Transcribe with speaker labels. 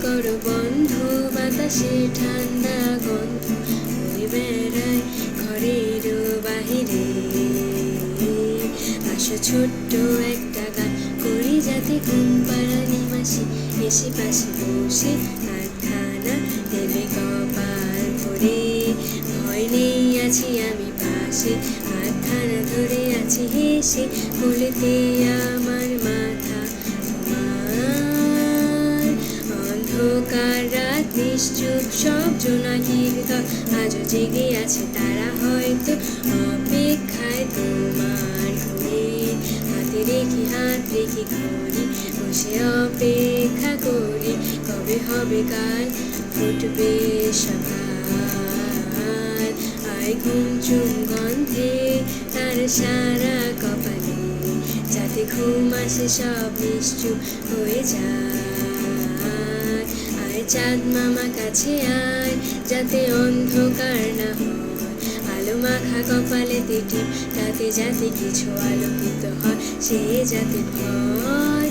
Speaker 1: করো বন্ধ, বাতাসে ঠান্ডা গন্ধ বয়ে বেড়ায় ঘরের বাহিরে। আসো ছোট্ট একটা গান করি যাতে ঘুম পাড়ানি মাসি এসে পাশে বসে আটখানা দেবে কপাল ভরে। ভয় নেই আছি আমি পাশে, আটখানা ধরে আছি হেসে, বলেতে আমার মাথা তোমার। অন্ধকার রাত নিশ্চুপ সব জোনাকির দল আজও জেগে আছে, তারা হয়তো অপেক্ষায় তোমার ঘুরে। হাতে রেখে হাত রেখে ঘড়ি বসে অপেক্ষা করি, কবে হবে কাল ফুটবে সকাল। আয় ঘুমচুম গন্ধে তার সারা কপালে, যাতে ঘুম আসে সব নিশ্চুপ হয়ে যায়। আয় চাঁদ মামা কাছে আয়, যাতে অন্ধকার না হয়, আলো মাখা কপালে টিপ, তাতে যাতে কিছু আলোকিত হয়, সে যাতে ভয়